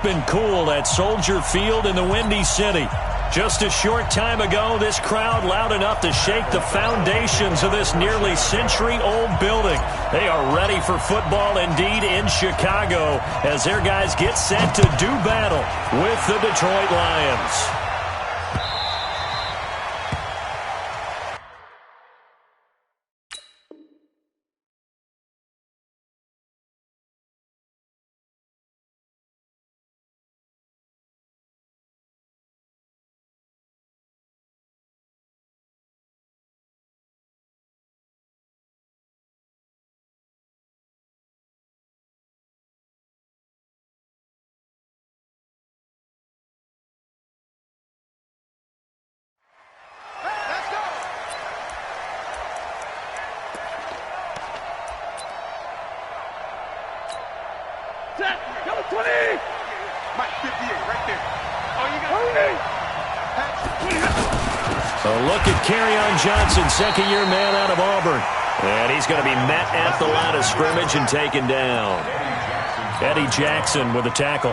Been cool at Soldier Field in the Windy City. Just a short time ago, this crowd loud enough to shake the foundations of this nearly century-old building. They are ready for football indeed in Chicago as their guys get set to do battle with the Detroit Lions. Number 20! Mike, 58, right there. Oh, you got a look at Kerryon Johnson, second-year man out of Auburn. And he's going to be met at the line of scrimmage and taken down. Eddie Jackson with a tackle.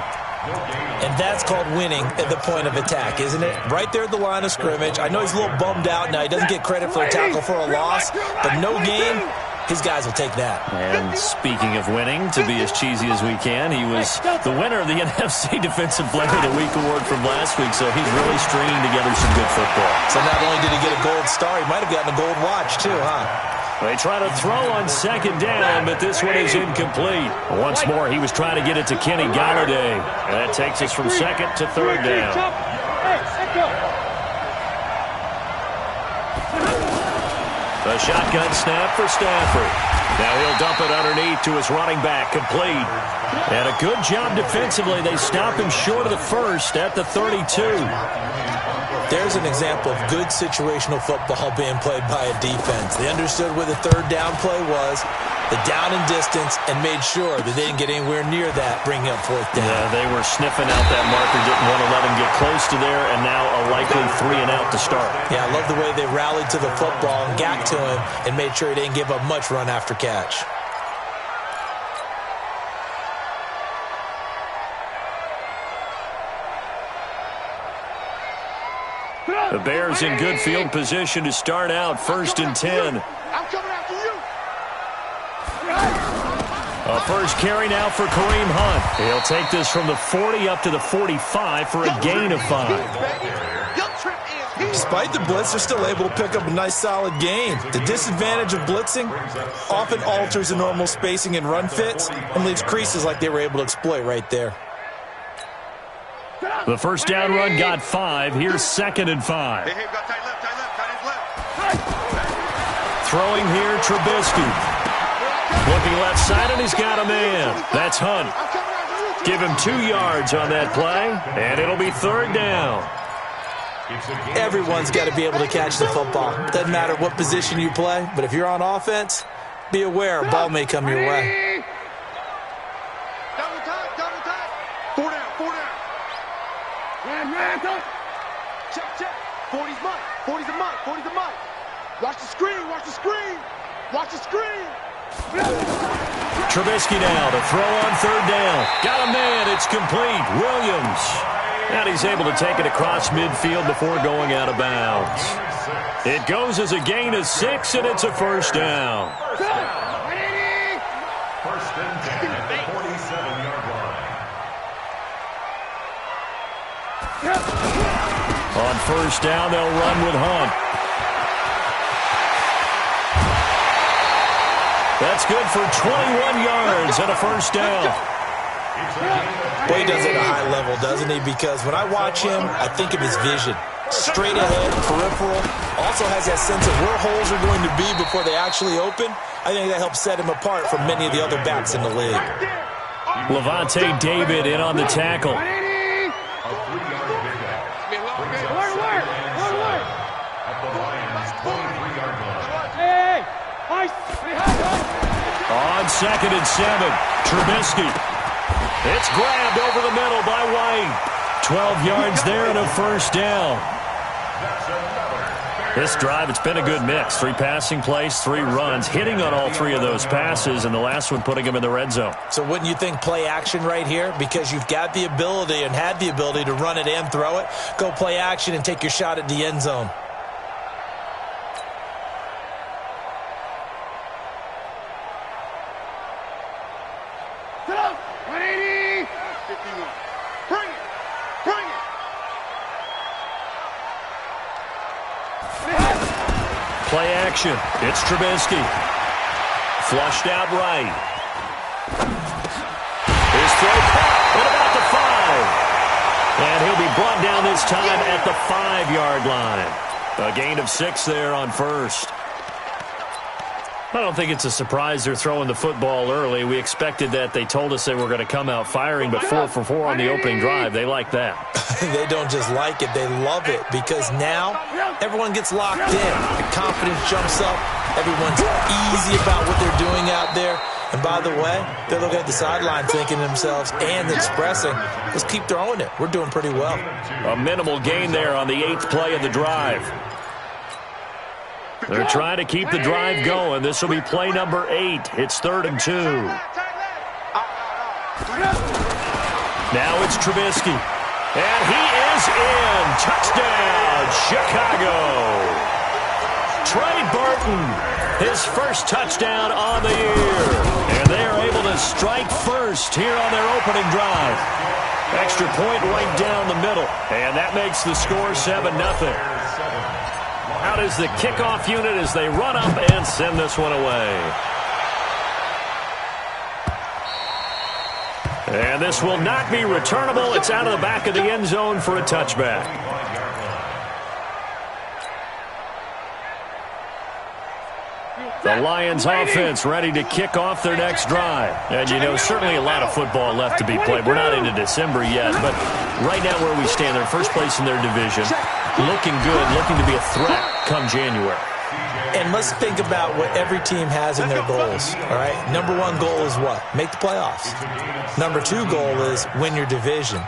And that's called winning at the point of attack, isn't it? Right there at the line of scrimmage. I know he's a little bummed out now. He doesn't get credit for a tackle for a loss, but no game. His guys will take that. And speaking of winning, to be as cheesy as we can, he was the winner of the NFC Defensive Player of the Week award from last week, so he's really stringing together some good football. So not only did he get a gold star, he might have gotten a gold watch too, huh? They try to throw on second down, but this one is incomplete. Once more, he was trying to get it to Kenny Galladay. And that takes us from second to third down. A shotgun snap for Stafford. Now he'll dump it underneath to his running back, complete. And a good job defensively. They stop him short of the first at the 32. There's an example of good situational football being played by a defense. They understood where the third down play was, the down and distance, and made sure that they didn't get anywhere near that, bringing up fourth down. Yeah, they were sniffing out that marker, didn't want to let him get close to there, and now a likely 3-and-out to start. Yeah, I love the way they rallied to the football and got to him and made sure he didn't give up much run after catch. The Bears in good field position to start out, 1st and 10. I'm coming after you. A first carry now for Kareem Hunt. He'll take this from the 40 up to the 45 for a gain of 5. Despite the blitz, they're still able to pick up a nice solid gain. The disadvantage of blitzing often alters the normal spacing and run fits and leaves creases like they were able to exploit right there. The first down run got 5. Here's 2nd and 5. Throwing here, Trubisky. Looking left side, and he's got a man. That's Hunt. Give him 2 yards on that play, and it'll be 3rd down. Everyone's got to be able to catch the football. Doesn't matter what position you play, but if you're on offense, be aware a ball may come your way. Double time. 4 down. Check. 40's mine. 40's a mine. Watch the screen. Trubisky now to throw on 3rd down. Got a man. It's complete. Williams. And he's able to take it across midfield before going out of bounds. It goes as a gain of 6, and it's a 1st down. 1st and 10 at the 47-yard line. On 1st down, they'll run with Hunt. That's good for 21 yards and a 1st down. Boy, he does it at a high level, doesn't he? Because when I watch him, I think of his vision. Straight ahead, peripheral. Also has that sense of where holes are going to be before they actually open. I think that helps set him apart from many of the other backs in the league. Levante David in on the tackle. On 2nd and 7, Trubisky. It's grabbed over the middle by White. 12 yards there and a 1st down. This drive, it's been a good mix. 3 passing plays, 3 runs, hitting on all 3 of those passes, and the last one putting him in the red zone. So wouldn't you think play action right here? Because you've got the ability and had the ability to run it and throw it. Go play action and take your shot at the end zone. Play action. It's Trubisky. Flushed out right. His throw caught at about the 5. And he'll be brought down this time at the 5-yard line. A gain of 6 there on first. I don't think it's a surprise they're throwing the football early. We expected that. They told us they were going to come out firing, but 4 for 4 on the opening drive. They like that. They don't just like it, they love it, because now everyone gets locked in. The confidence jumps up. Everyone's easy about what they're doing out there. And by the way, they're looking at the sideline thinking to themselves and expressing, let's keep throwing it. We're doing pretty well. A minimal gain there on the 8th play of the drive. They're trying to keep the drive going. This will be play number 8. It's 3rd and 2. Now it's Trubisky. And he is in. Touchdown, Chicago. Trey Burton, his first touchdown on the year. And they are able to strike first here on their opening drive. Extra point right down the middle. And that makes the score 7-0. Out is the kickoff unit as they run up and send this one away. And this will not be returnable. It's out of the back of the end zone for a touchback. The Lions offense ready to kick off their next drive. And, you know, certainly a lot of football left to be played. We're not into December yet, but right now where we stand, they're first place in their division. Looking good, looking to be a threat come January. And let's think about what every team has in their goals, all right? Number 1 goal is what? Make the playoffs. Number 2 goal is win your division.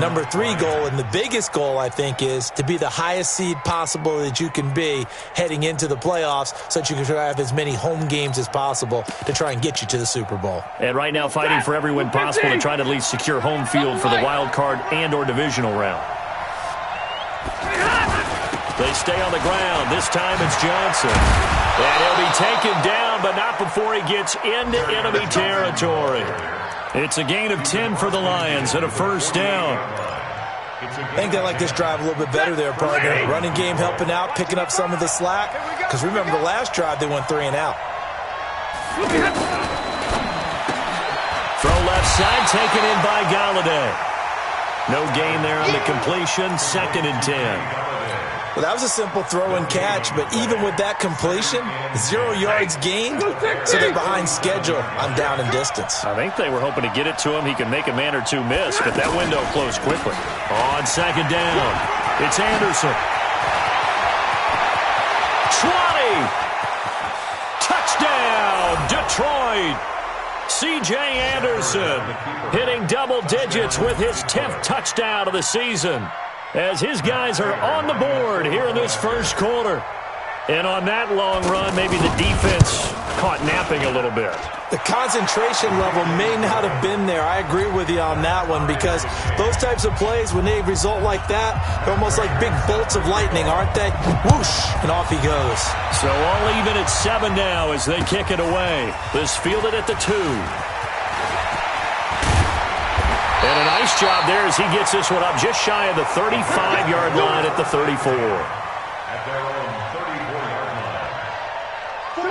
Number 3 goal, and the biggest goal, I think, is to be the highest seed possible that you can be heading into the playoffs so that you can try to have as many home games as possible to try and get you to the Super Bowl. And right now fighting for every win possible to try to at least secure home field for the wild card and or divisional round. They stay on the ground. This time it's Johnson. And he'll be taken down, but not before he gets into enemy territory. It's a gain of 10 for the Lions and a first down. I think they like this drive a little bit better there, partner. Running game helping out, picking up some of the slack. Because remember the last drive, they went 3 and out. Throw left side, taken in by Galladay. No gain there on the completion, 2nd and 10. Well, that was a simple throw and catch, but even with that completion, 0 yards gained, so they're behind schedule on down and distance. I think they were hoping to get it to him. He could make a man or 2 miss, but that window closed quickly. On 2nd down, it's Anderson. 20! Touchdown, Detroit! C.J. Anderson hitting double digits with his 10th touchdown of the season, as his guys are on the board here in this first quarter. And on that long run, maybe the defense caught napping a little bit. The concentration level may not have been there. I agree with you on that one, because those types of plays, when they result like that, they're almost like big bolts of lightning, aren't they? Whoosh, and off he goes. So all even at 7 now as they kick it away. This fielded at the 2. And a nice job there as he gets this one up just shy of the 35-yard line at the 34.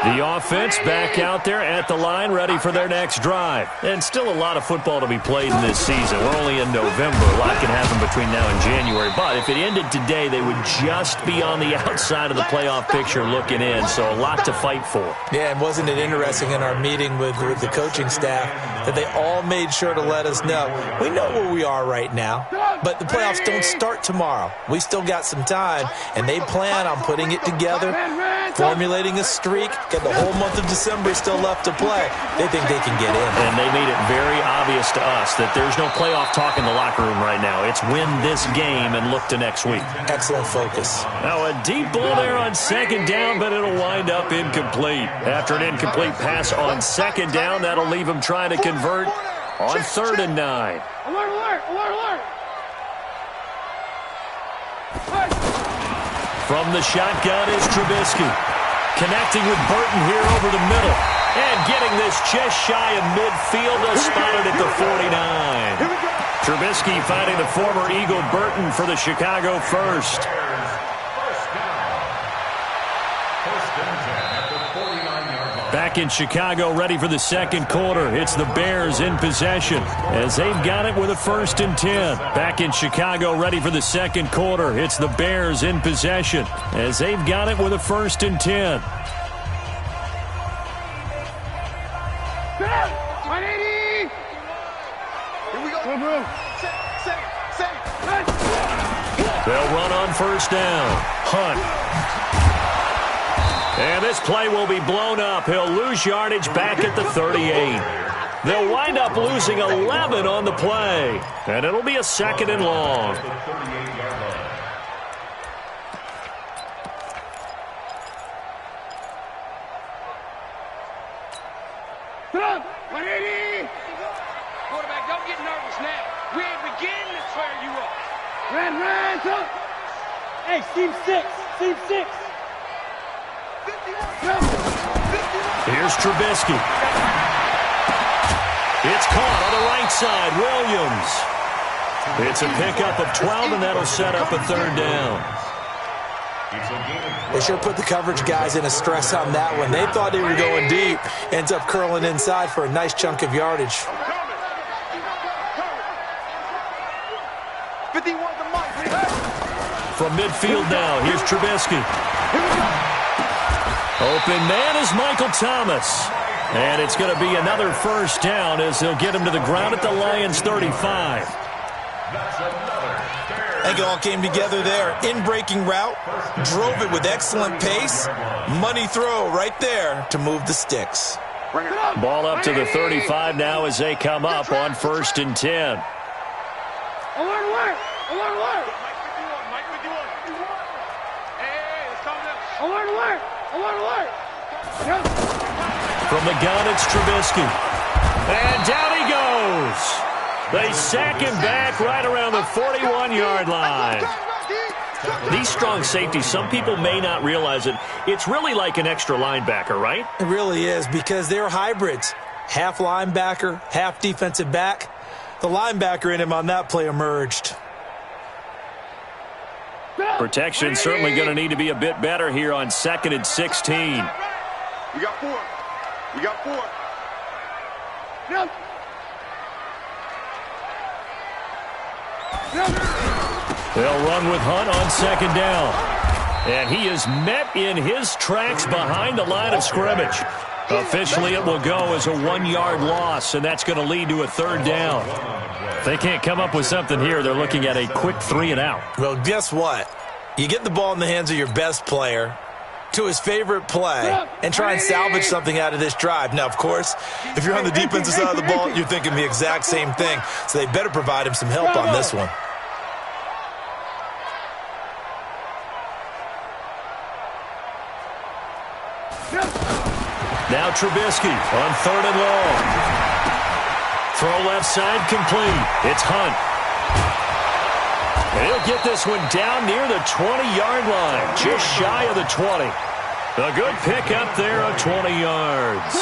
The offense back out there at the line, ready for their next drive. And still a lot of football to be played in this season. We're only in November. A lot can happen between now and January. But if it ended today, they would just be on the outside of the playoff picture looking in. So a lot to fight for. Yeah, and wasn't it interesting in our meeting with the coaching staff that they all made sure to let us know, we know where we are right now, but the playoffs don't start tomorrow. We still got some time, and they plan on putting it together formulating a streak, got the whole month of December still left to play. They think they can get in. And they made it very obvious to us that there's no playoff talk in the locker room right now. It's win this game and look to next week. Excellent focus. Now a deep ball there on second down, but it'll wind up incomplete. After an incomplete pass on second down, that'll leave him trying to convert on 3rd and 9. Alert, alert, alert, alert. From the shotgun is Trubisky. Connecting with Burton here over the middle. And getting this just shy of midfield. They'll spot it at the 49. Trubisky finding the former Eagle Burton for the Chicago first. Back in Chicago, ready for the second quarter. It's the Bears in possession as they've got it with a 1st and 10. Back in Chicago, ready for the second quarter. It's the Bears in possession as they've got it with a 1st and 10. 180. Here we go. They'll run on 1st down. Hunt. And this play will be blown up. He'll lose yardage back at the 38. They'll wind up losing 11 on the play. And it'll be a 2nd and long. Quarterback, don't get nervous now. We ain't beginning to tear you up. Ran, come. Hey, Team 6. Here's Trubisky. It's caught on the right side. Williams. It's a pickup of 12, and that'll set up a 3rd down. They sure put the coverage guys in a stress on that one. They thought they were going deep. Ends up curling inside for a nice chunk of yardage. 51 to Mike. From midfield now, here's Trubisky. Open man is Michael Thomas. And it's going to be another 1st down as they'll get him to the ground at the Lions' 35. I think it all came together there. In-breaking route, drove it with excellent pace. Money throw right there to move the sticks. Ball up to the 35 now as they come up on 1st and 10. Alert. From the gun, it's Trubisky. And down he goes. They sack him back right around the 41-yard line. These strong safeties, some people may not realize it. It's really like an extra linebacker, right? It really is because they're hybrids. Half linebacker, half defensive back. The linebacker in him on that play emerged. Protection certainly going to need to be a bit better here on 2nd and 16. We got 4. They'll run with Hunt on 2nd down. And he is met in his tracks behind the line of scrimmage. Officially, it will go as a 1-yard loss, and that's going to lead to a 3rd down. If they can't come up with something here, they're looking at a quick 3 and out. Well, guess what? You get the ball in the hands of your best player to his favorite play and try and salvage something out of this drive. Now, of course, if you're on the defensive side of the ball, you're thinking the exact same thing. So they better provide him some help on this one. Now Trubisky on 3rd and long. Throw left side complete. It's Hunt. And he'll get this one down near the 20-yard line, just shy of the 20. A good pickup there of 20 yards.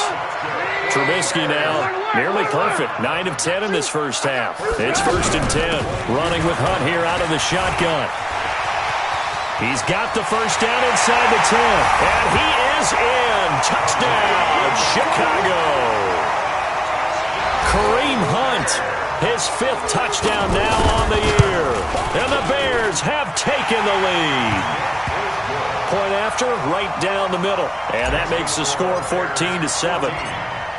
Trubisky now nearly perfect. 9 of 10 in this first half. It's 1st and 10. Running with Hunt here out of the shotgun. He's got the 1st down inside the 10. And he is in. Touchdown, Chicago. Kareem Hunt, his 5th touchdown now on the year. And the Bears have taken the lead. Point after, right down the middle. And that makes the score 14-7.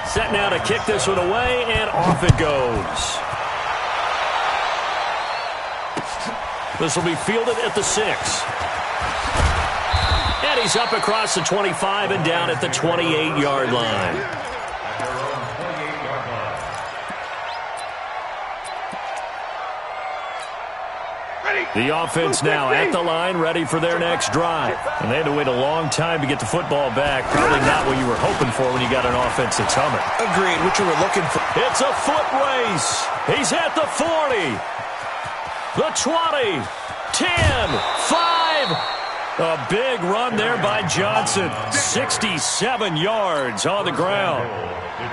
Set now to kick this one away, and off it goes. This will be fielded at the 6. And And he's up across the 25 and down at the 28-yard line. The offense now at the line, ready for their next drive. And they had to wait a long time to get the football back. Probably not what you were hoping for when you got an offense that's humming. Agreed, what you were looking for. It's a foot race. He's at the 40, the 20, 10, 5. A big run there by Johnson. 67 yards on the ground.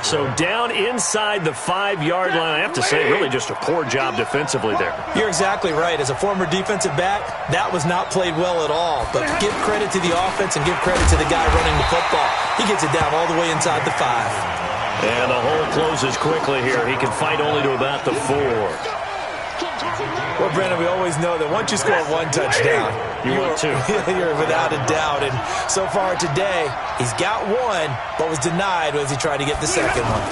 So down inside the 5-yard line. I have to say, really just a poor job defensively there. You're exactly right. As a former defensive back, that was not played well at all. But give credit to the offense and give credit to the guy running the football. He gets it down all the way inside the 5. And the hole closes quickly here. He can fight only to about the 4. Well, Brandon, we always know that once you score one touchdown, you're without a doubt. And so far today, he's got one, but was denied as he tried to get the second one.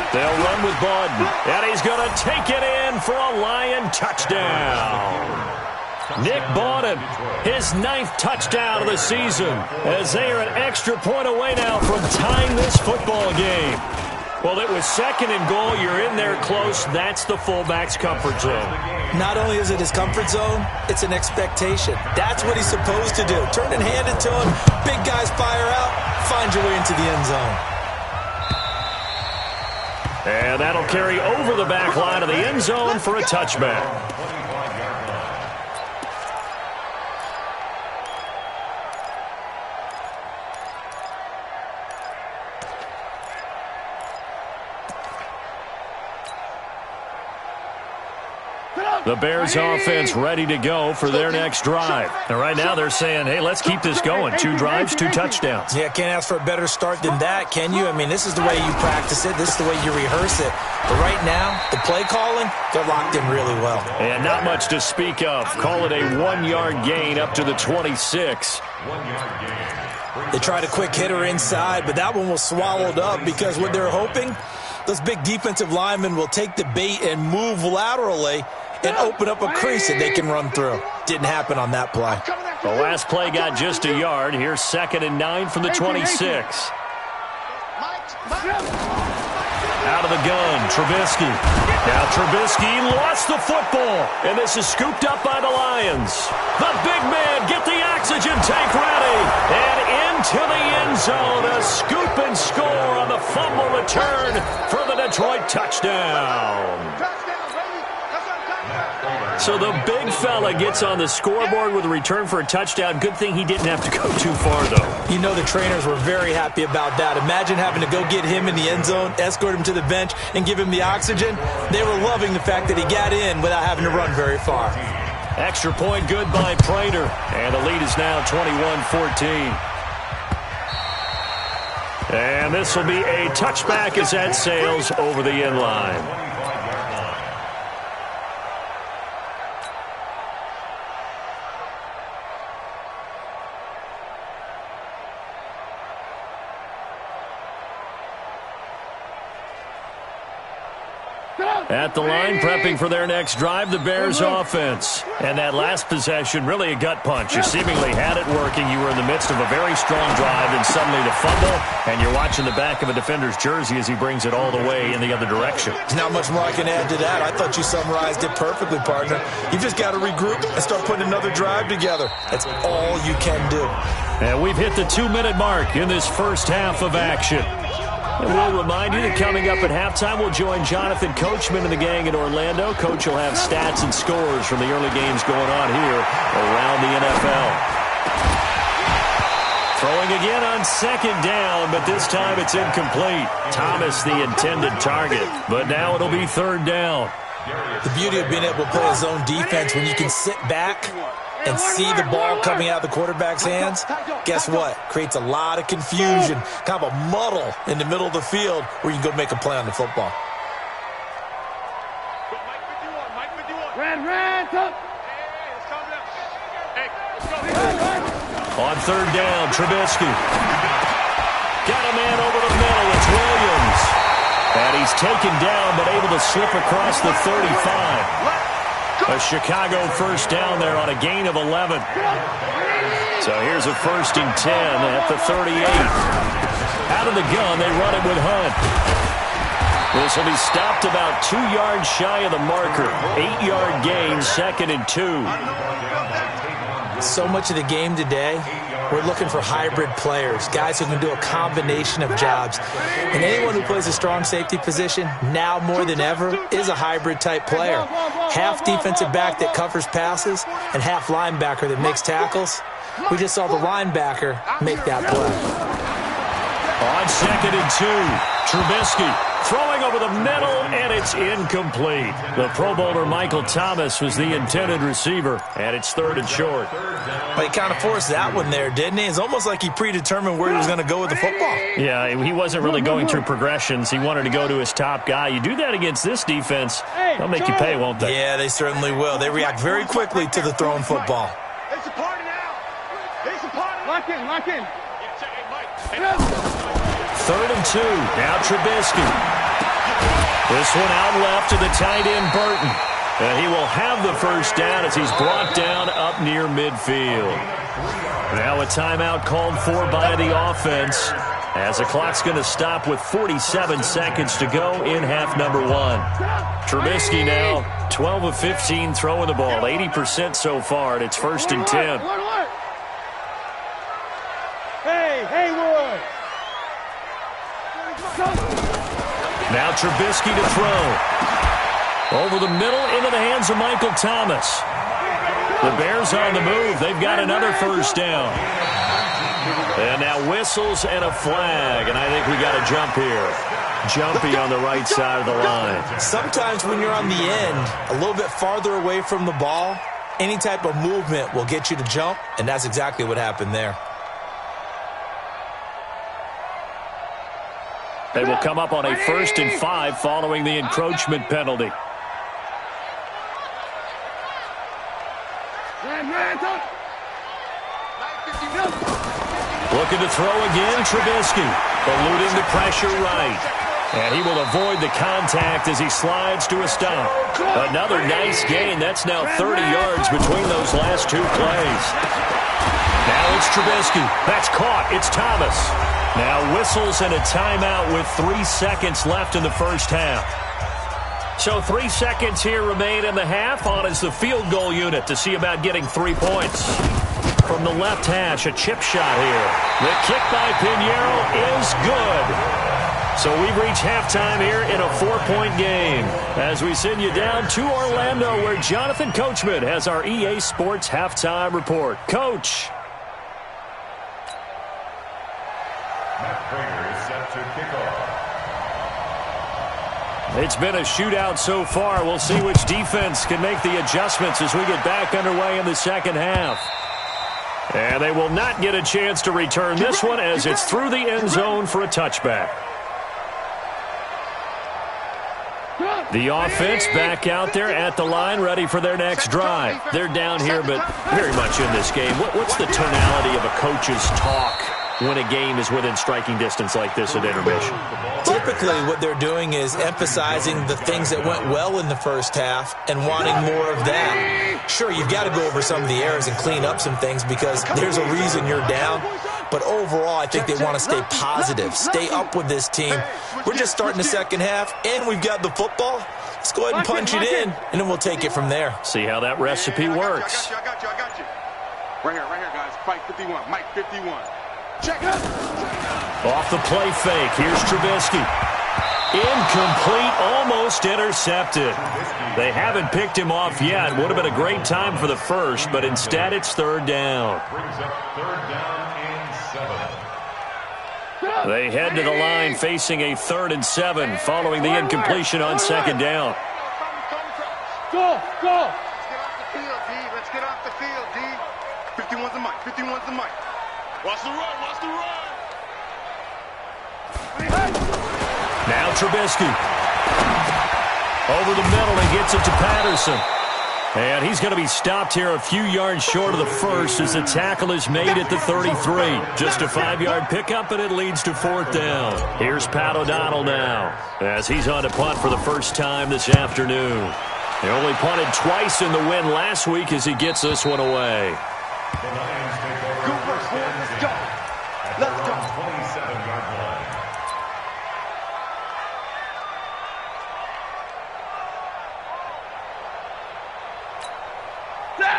They'll run with Bawden, and he's going to take it in for a Lion touchdown. Nick Bawden, his 9th touchdown of the season, as they are an extra point away now from tying this football game. Well, it was 2nd and goal. You're in there close. That's the fullback's comfort zone. Not only is it his comfort zone, it's an expectation. That's what he's supposed to do. Turn and hand it to him. Big guys fire out. Find your way into the end zone. And that'll carry over the back line of the end zone for a touchback. The Bears offense ready to go for their next drive. And right now they're saying, hey, let's keep this going. 2 drives, 2 touchdowns. Yeah, can't ask for a better start than that, can you? I mean, this is the way you practice it. This is the way you rehearse it. But right now, the play calling, they're locked in really well. And not much to speak of. Call it a 1-yard gain up to the 26. They tried a quick hitter inside, but that one was swallowed up because what they're hoping, those big defensive linemen will take the bait and move laterally and open up a crease that they can run through. Didn't happen on that play. The last play got just a yard. Here's 2nd and 9 from the 26. Out of the gun, Trubisky. Now Trubisky lost the football, and this is scooped up by the Lions. The big man, get the oxygen tank ready, and into the end zone. A scoop and score on the fumble return for the Detroit touchdown. So the big fella gets on the scoreboard with a return for a touchdown. Good thing he didn't have to go too far, though. You know the trainers were very happy about that. Imagine having to go get him in the end zone, escort him to the bench, and give him the oxygen. They were loving the fact that he got in without having to run very far. Extra point good by Prater. And the lead is now 21-14. And this will be a touchback as that sails over the end line. At the line, prepping for their next drive, the Bears offense. And that last possession, really a gut punch. You seemingly had it working. You were in the midst of a very strong drive, and suddenly the fumble, and you're watching the back of a defender's jersey as he brings it all the way in the other direction. There's not much more I can add to that. I thought you summarized it perfectly, partner. You just got to regroup and start putting another drive together. That's all you can do. And we've hit the 2-minute mark in this first half of action. And we'll remind you that coming up at halftime, we'll join Jonathan Coachman and the gang in Orlando. Coach will have stats and scores from the early games going on here around the NFL. Throwing again on 2nd down, but this time it's incomplete. Thomas the intended target, but now it'll be 3rd down. The beauty of being able to play a zone defense when you can sit back and see the ball coming out of the quarterback's hands, guess what? Creates a lot of confusion, kind of a muddle in the middle of the field where you can go make a play on the football. On 3rd down, Trubisky. Got a man over the middle. It's Williams. And he's taken down but able to slip across the 35. A Chicago first down there on a gain of 11. So here's a 1st and 10 at the 38. Out of the gun, they run it with Hunt. This will be stopped about 2 yards shy of the marker. 8-yard gain, 2nd and 2. So much of the game today, we're looking for hybrid players, guys who can do a combination of jobs. And anyone who plays a strong safety position, now more than ever, is a hybrid type player. Half defensive back that covers passes and half linebacker that makes tackles. We just saw the linebacker make that play. On 2nd and 2, Trubisky throwing over the middle, and it's incomplete. The Pro Bowler Michael Thomas was the intended receiver, and it's 3rd and short. But he kind of forced that one there, didn't he? It's almost like he predetermined where he was going to go with the football. Yeah, he wasn't really going through progressions. He wanted to go to his top guy. You do that against this defense, they'll make you pay, won't they? Yeah, they certainly will. They react very quickly to the thrown football. It's a party now. It's a party. Lock in, lock in. 3rd and 2. Now Trubisky. This one out left to the tight end, Burton. And he will have the first down as he's brought down up near midfield. Now a timeout called for by the offense as the clock's going to stop with 47 seconds to go in half number 1. Trubisky now 12 of 15 throwing the ball, 80% so far, and it's 1st and 10. Hey, Haywood. Now Trubisky to throw. Over the middle into the hands of Michael Thomas. The Bears on the move. They've got another first down. And now whistles and a flag. And I think we got a jump here. Jumpy on the right side of the line. Sometimes when you're on the end, a little bit farther away from the ball, any type of movement will get you to jump. And that's exactly what happened there. They will come up on a 1st and 5 following the encroachment penalty. Looking to throw again, Trubisky. Eluding the pressure right. And he will avoid the contact as he slides to a stop. Another nice gain. That's now 30 yards between those last 2 plays. Now it's Trubisky. That's caught. It's Thomas. Now whistles and a timeout with 3 seconds left in the first half. So 3 seconds here remain in the half. On is the field goal unit to see about getting 3 points. From the left hash, a chip shot here. The kick by Pinheiro is good. So we've reached halftime here in a 4-point game. As we send you down to Orlando, where Jonathan Coachman has our EA Sports halftime report. Coach. It's been a shootout so far. We'll see which defense can make the adjustments as we get back underway in the second half. And they will not get a chance to return this one as it's through the end zone for a touchback. The offense back out there at the line, ready for their next drive. They're down here, but very much in this game. What's the tonality of a coach's talk when a game is within striking distance like this at intermission? Typically, what they're doing is emphasizing the things that went well in the first half and wanting more of that. Sure, you've got to go over some of the errors and clean up some things because there's a reason you're down. But overall, I think they want to stay positive, stay up with this team. We're just starting the second half, and we've got the football. Let's go ahead and punch it in, and then we'll take it from there. See how that recipe works. I got you. Right here, guys. Fight 51. Mike 51. Check it. Off the play fake. Here's Trubisky. Incomplete, almost intercepted. They haven't picked him off yet. Would have been a great time for the first, but instead it's 3rd down. Brings up 3rd down and 7. They head to the line facing a 3rd and 7 following the incompletion on 2nd down. Go. Let's get off the field, D. 51's the mic. 51's the mic. Watch the run. Now Trubisky. Over the middle and gets it to Patterson. And he's going to be stopped here a few yards short of the first as the tackle is made at the 33. Just a 5-yard pickup, and it leads to 4th down. Here's Pat O'Donnell now as he's on to punt for the first time this afternoon. He only punted twice in the win last week as he gets this one away. The Lions take over first down. Let's go. Let's go. 27-yard line.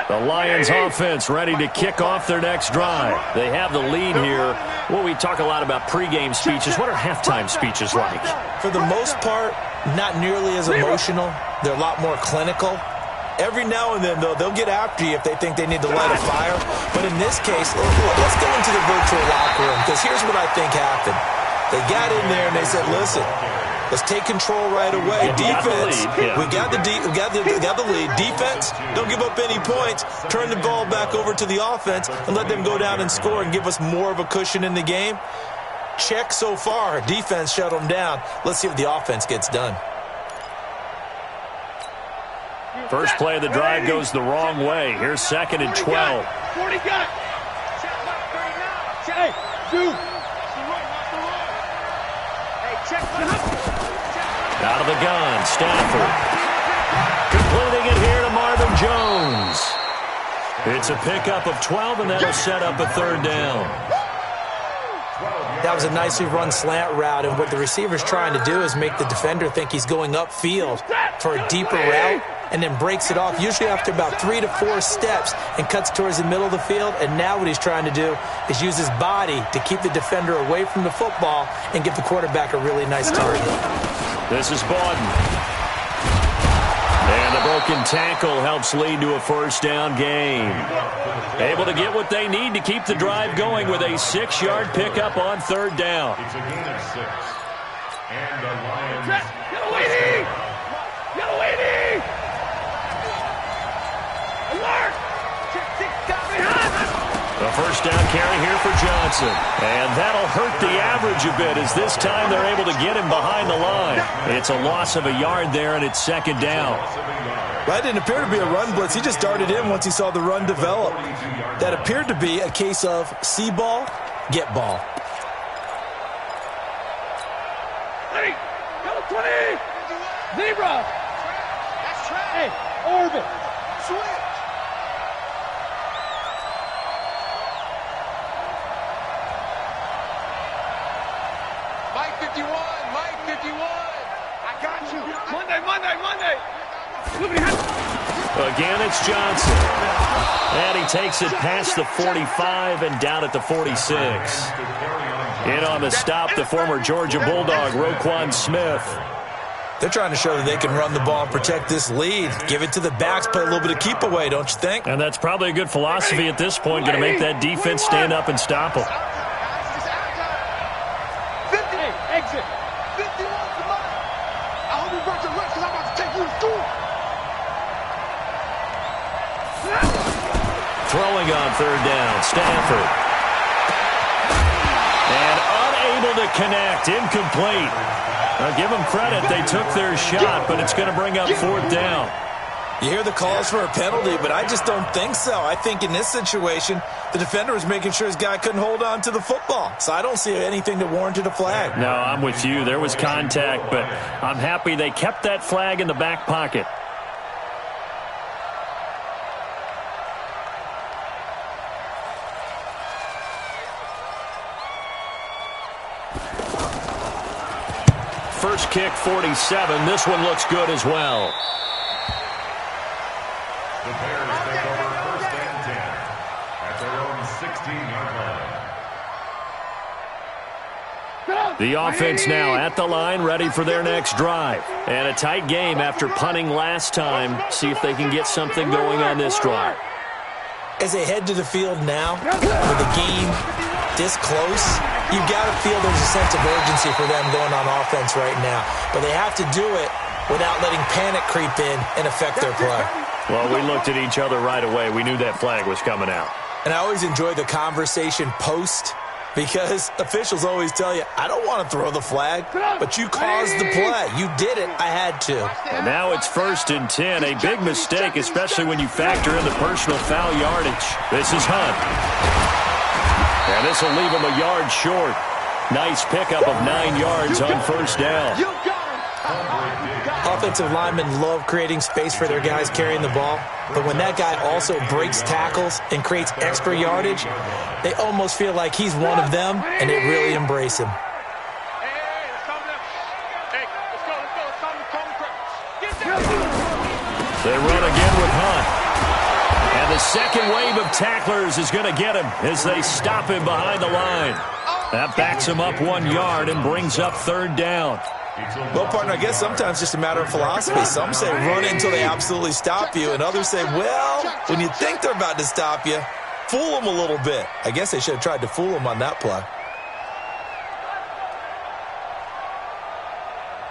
The Lions offense ready to kick off their next drive. They have the lead here. Well, we talk a lot about pregame speeches. What are halftime speeches like? For the most part, not nearly as emotional. They're a lot more clinical. Every now and then, though, they'll get after you if they think they need to light a fire. But in this case, let's go into the virtual locker room, because here's what I think happened. They got in there and they said, listen, let's take control right away. Defense, we got the lead. Defense, don't give up any points. Turn the ball back over to the offense and let them go down and score and give us more of a cushion in the game. Check so far. Defense shut them down. Let's see if the offense gets done. First play of the drive goes the wrong way. Here's 2nd and 12. 40 got. Hey, dude. Out of the gun, Stafford. Completing it here to Marvin Jones. It's a pickup of 12, and that'll set up a 3rd down. That was a nicely run slant route, and what the receiver's trying to do is make the defender think he's going upfield for a deeper route, and then breaks it off, usually after about 3 to 4 steps, and cuts towards the middle of the field. And now what he's trying to do is use his body to keep the defender away from the football and give the quarterback a really nice target. This is Bawden. And the broken tackle helps lead to a 1st down gain. Able to get what they need to keep the drive going with a 6-yard pickup on 3rd down. It's a gain of 6. And the Lions. Get a lady! Get a lady! Alert! A 1st down carry here for Johnson. And that'll hurt the average a bit, as this time they're able to get him behind the line. It's a loss of a yard there, and it's 2nd down. That didn't appear to be a run blitz. He just darted in once he saw the run develop. That appeared to be a case of see ball, get ball. Hey, go 20! Zebra! Hey, orbit! Switch! Mike 51, Mike 51. I got you. Monday! Again, it's Johnson. And he takes it past the 45 and down at the 46. In on the stop, the former Georgia Bulldog, Roquan Smith. They're trying to show that they can run the ball and protect this lead. Give it to the backs, play a little bit of keep away, don't you think? And that's probably a good philosophy at this point, going to make that defense stand up and stop them. Exit! 51's the money. I hope you brought your rest, because I'm about to take you to school. Throwing on 3rd down, Stafford. And unable to connect, incomplete. Now give them credit, they took their shot, but it's going to bring up 4th down. You hear the calls for a penalty, but I just don't think so. I think in this situation, the defender was making sure his guy couldn't hold on to the football. So I don't see anything that warranted a flag. No, I'm with you. There was contact, but I'm happy they kept that flag in the back pocket. First kick, 47. This one looks good as well. The Bears take over 1st and 10 at their own 16-yard line. The offense now at the line, ready for their next drive. And a tight game after punting last time. See if they can get something going on this drive. As they head to the field now, with the game this close, you've got to feel there's a sense of urgency for them going on offense right now. But they have to do it without letting panic creep in and affect their play. Well, we looked at each other right away. We knew that flag was coming out. And I always enjoy the conversation post, because officials always tell you, I don't want to throw the flag, but you caused the play. You did it. I had to. And now it's 1st and 10. A big mistake, especially when you factor in the personal foul yardage. This is Hunt. And this will leave him a yard short. Nice pickup of 9 yards on 1st down. Oh, offensive linemen love creating space for their guys carrying the ball, but when that guy also breaks tackles and creates extra yardage, they almost feel like he's one of them, and they really embrace him. They run again with Hunt. And the second wave of tacklers is going to get him as they stop him behind the line. That backs him up 1 yard and brings up third down. Well, partner, I guess sometimes just a matter of philosophy. Some say run until they absolutely stop you, and others say, well, when you think they're about to stop you, fool them a little bit. I guess they should have tried to fool them on that play.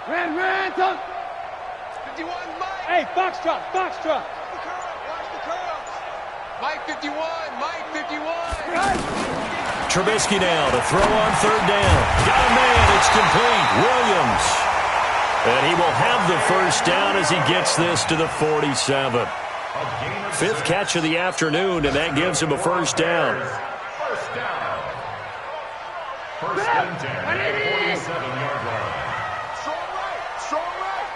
Ran, Tom. 51, Mike. Hey, foxtrot. Watch the curls. Mike 51, Mike 51. Trubisky now to throw on third down. Got a man. It's complete. Williams. And he will have the first down as he gets this to the 47. Fifth catch of the afternoon, and that gives him a first down. First down. First and 10 at 47-yard line. Strong right.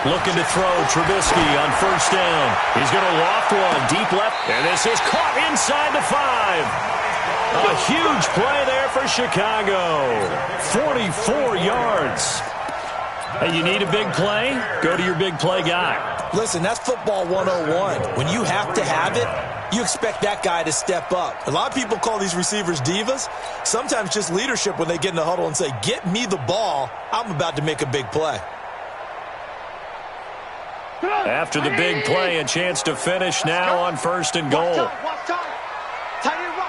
Looking to throw Trubisky on first down. He's going to loft one deep left, and this is caught inside the 5. A huge play there for Chicago. 44 yards. Hey, you need a big play? Go to your big play guy. Listen, that's football 101. When you have to have it, you expect that guy to step up. A lot of people call these receivers divas. Sometimes just leadership when they get in the huddle and say, get me the ball. I'm about to make a big play. After the big play, a chance to finish now on first and goal. Watch time. Tight end right.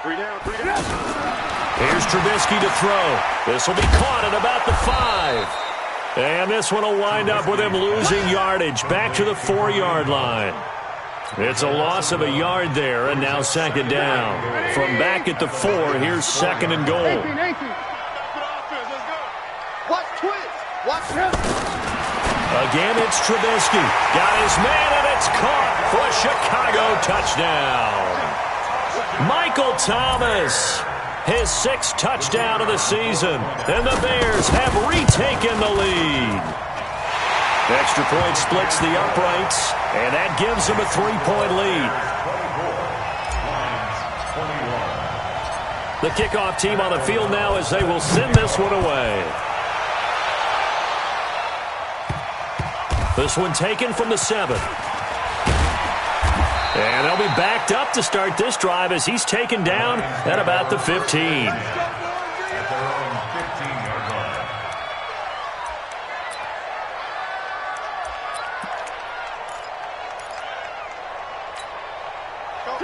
3 down. Here's Trubisky to throw. This will be caught at about the 5. And this one will wind up with him losing yardage back to the 4-yard line. It's a loss of a yard there, and now second down. From back at the 4, here's second and goal. 18. Watch twist. Watch. Again, it's Trubisky. Got his man, and it's caught for a Chicago touchdown. Michael Thomas, his 6th touchdown of the season, and the Bears have retaken the lead. Extra point splits the uprights, and that gives them a 3-point lead. The kickoff team on the field now as they will send this one away. This one taken from the 7. And they'll be backed up to start this drive as he's taken down at about the 15.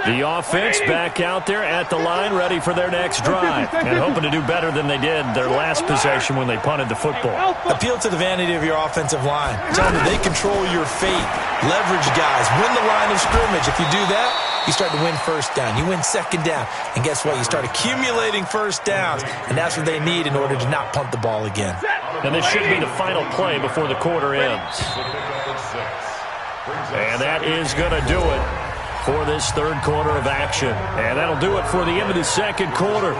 The offense back out there at the line, ready for their next drive, and hoping to do better than they did their last possession when they punted the football. Appeal to the vanity of your offensive line. Tell them they control your fate. Leverage guys. Win the line of scrimmage. If you do that, you start to win first down. You win second down. And guess what? You start accumulating first downs, and that's what they need in order to not punt the ball again. And this should be the final play before the quarter ends. And that is going to do it for this third quarter of action. And that'll do it for the end of the second quarter.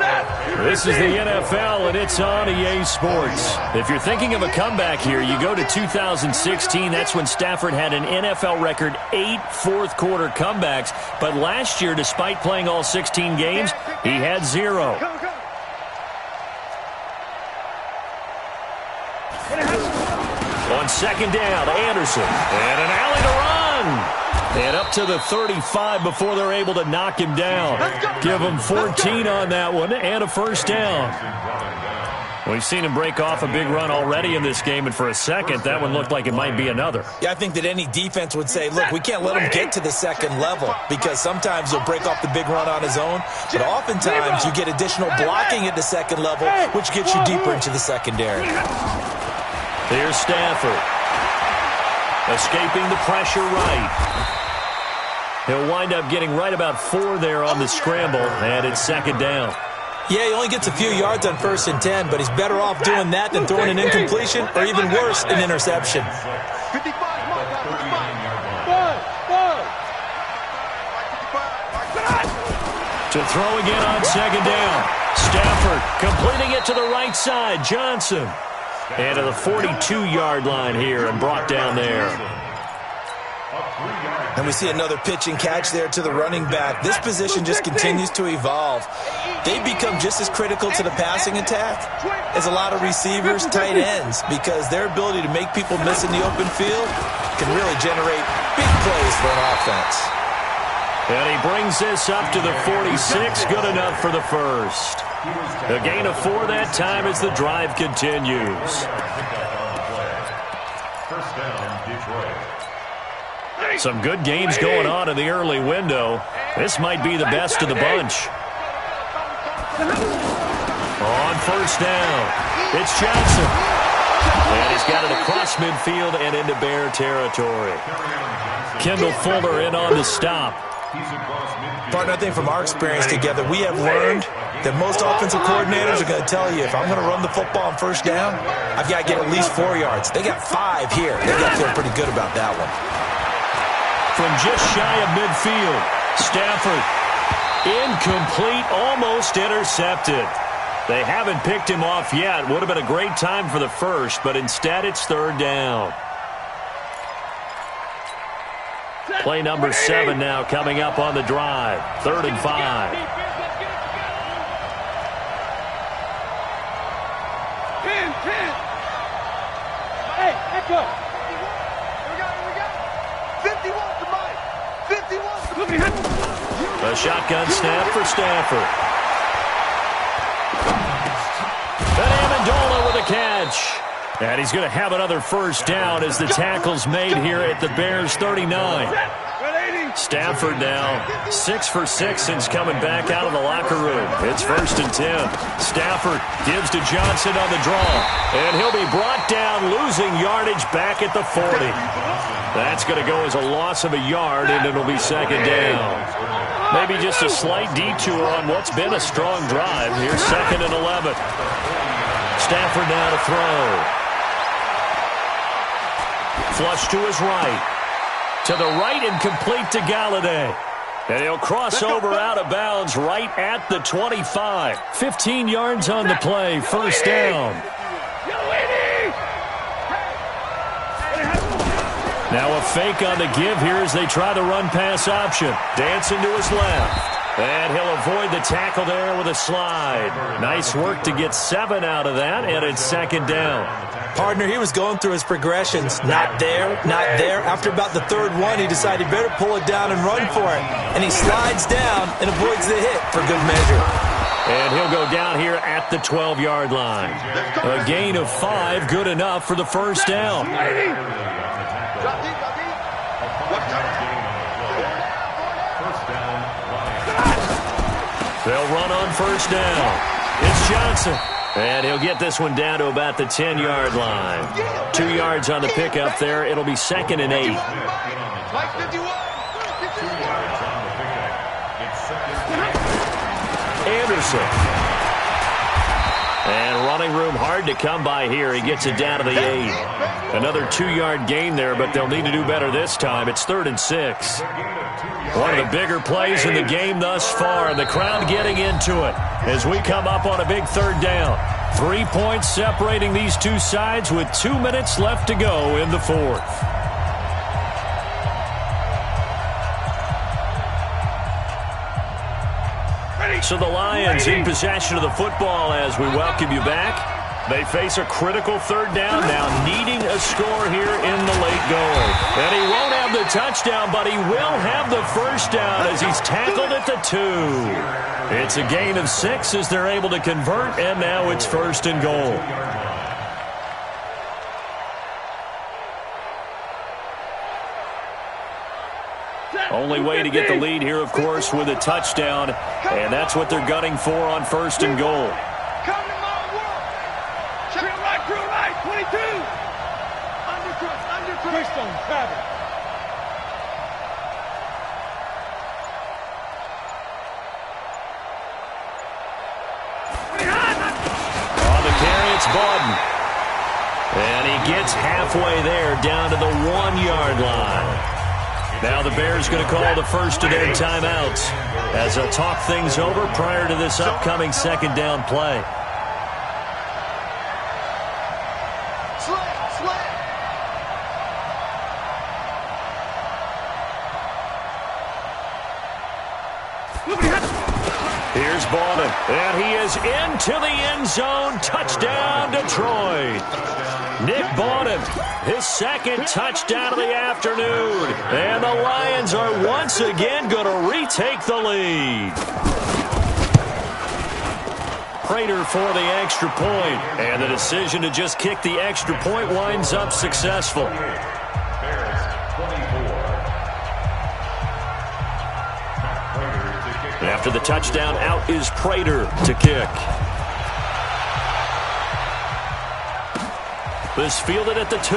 This is the NFL, and it's on EA Sports. If you're thinking of a comeback here, you go to 2016. That's when Stafford had an NFL record 8 fourth-quarter comebacks. But last year, despite playing all 16 games, he had 0. On second down, Anderson. And an alley to run. And up to the 35 before they're able to knock him down. Give him 14 on that one and a first down. We've seen him break off a big run already in this game, and for a second, that one looked like it might be another. Yeah, I think that any defense would say, look, we can't let him get to the second level because sometimes he'll break off the big run on his own, but oftentimes you get additional blocking at the second level, which gets you deeper into the secondary. Here's Stafford. Escaping the pressure right. He'll wind up getting right about 4 there on the scramble, and it's second down. Yeah, he only gets a few yards on 1st and 10, but he's better off doing that than throwing an incompletion or even worse, an interception. To throw again on second down. Stafford completing it to the right side. Johnson. And to the 42-yard line here and brought down there. And we see another pitch and catch there to the running back. This position just continues to evolve. They become just as critical to the passing attack as a lot of receivers, tight ends, because their ability to make people miss in the open field can really generate big plays for an offense. And he brings this up to the 46, good enough for the first. A gain of 4 that time as the drive continues. First down, Detroit. Some good games going on in the early window. This might be the best of the bunch. On first down, it's Johnson. And he's got it across midfield and into Bear territory. Kendall Fuller in on the stop. Partner, I think from our experience together, we have learned that most offensive coordinators are going to tell you, if I'm going to run the football on first down, I've got to get at least 4 yards. They got 5 here. They got to feel pretty good about that one. From just shy of midfield, Stafford, incomplete, almost intercepted. They haven't picked him off yet. Would have been a great time for the first, but instead it's third down. Play number 7 now coming up on the drive. 3rd and 5. Hey, back up. A shotgun snap for Stafford. And Amendola with a catch. And he's going to have another first down as the tackle's made here at the Bears' 39. Stafford now 6 for 6 since coming back out of the locker room. It's 1st and 10. Stafford gives to Johnson on the draw. And he'll be brought down, losing yardage back at the 40. That's going to go as a loss of a yard, and it'll be 2nd down. Maybe just a slight detour on what's been a strong drive. Here's 2nd and 11. Stafford now to throw. Flush to his right. To the right and complete to Galladay. And he'll cross over out of bounds right at the 25. 15 yards on the play. 1st down. Now a fake on the give here as they try the run-pass option. Dancing to his left. And he'll avoid the tackle there with a slide. Nice work to get 7 out of that, and it's 2nd down. Partner, he was going through his progressions. Not there, not there. After about the 3rd one, he decided he better pull it down and run for it. And he slides down and avoids the hit for good measure. And he'll go down here at the 12-yard line. A gain of 5, good enough for the 1st down. They'll run on 1st down. It's Johnson. And he'll get this one down to about the 10-yard line. 2 yards on the pickup there. It'll be 2nd and 8. Anderson. And running room hard to come by here. He gets it down to the 8. Another 2-yard gain there, but they'll need to do better this time. It's 3rd and 6. One of the bigger plays in the game thus far, and the crowd getting into it as we come up on a big 3rd down. 3 points separating these two sides with 2 minutes left to go in the 4th. So the Lions in possession of the football as we welcome you back. They face a critical 3rd down now, needing a score here in the late going. And he won't have the touchdown, but he will have the 1st down as he's tackled at the 2. It's a gain of 6 as they're able to convert, and now it's 1st and goal. Only way to get the lead here, of course, with a touchdown, and that's what they're gunning for on 1st and goal. Drill right, 22. Undercross. Quickstone, travel. On the carry, it's Bawden. And he gets halfway there, down to the 1-yard line. Now the Bears going to call the first of their timeouts as they'll talk things over prior to this upcoming 2nd down play. Here's Bowden, and he is into the end zone. Touchdown, Detroit. Nick Bowden, his second touchdown of the afternoon. And the Lions are once again going to retake the lead. Prater for the extra point, and the decision to just kick the extra point winds up successful. After the touchdown, out is Prater to kick. This fielded at the 2.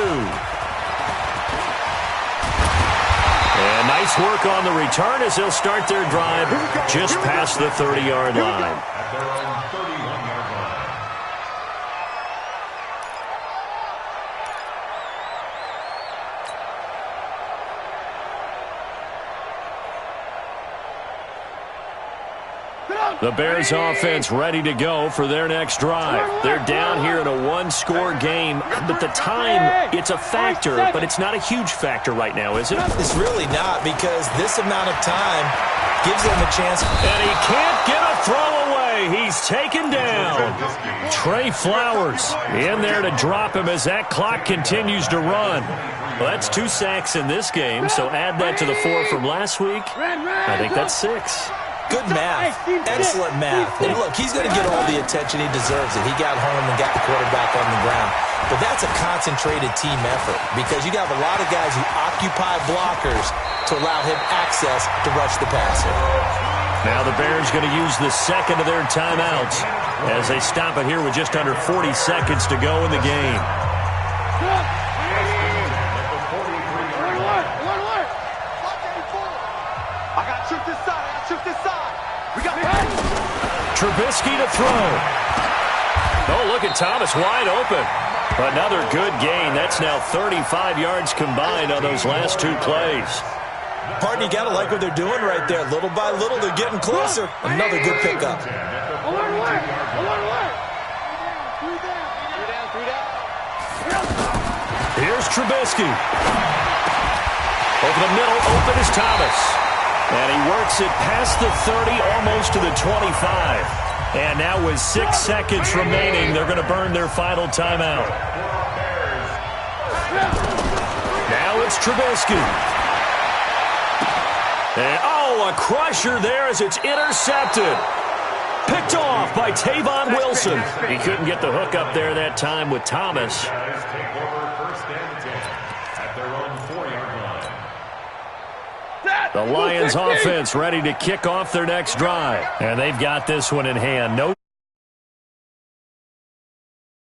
And nice work on the return as they'll start their drive just past the 30-yard line. The Bears offense ready to go for their next drive. They're down here in a one-score game, but the time, it's a factor, but it's not a huge factor right now, is it? It's really not, because this amount of time gives them a chance. And he can't get a throw away. He's taken down. Trey Flowers in there to drop him as that clock continues to run. Well, that's 2 sacks in this game, so add that to the 4 from last week. I think that's 6. Good math. Excellent math. And look, he's going to get all the attention he deserves. He got home and got the quarterback on the ground. But that's a concentrated team effort, because you have a lot of guys who occupy blockers to allow him access to rush the passer. Now the Bears going to use the second of their timeouts as they stop it here with just under 40 seconds to go in the game. Trubisky to throw. Oh, look at Thomas wide open. Another good gain. That's now 35 yards combined on those last 2 plays. Pardon, you got to like what they're doing right there. Little by little, they're getting closer. Another good pickup. Here's Trubisky. Over the middle, open is Thomas. And he works it past the 30, almost to the 25. And now with 6 seconds remaining, they're going to burn their final timeout. Now it's Trubisky. And, oh, a crusher there as it's intercepted. Picked off by Tavon Wilson. He couldn't get the hook up there that time with Thomas. The Lions offense ready to kick off their next drive. And they've got this one in hand. No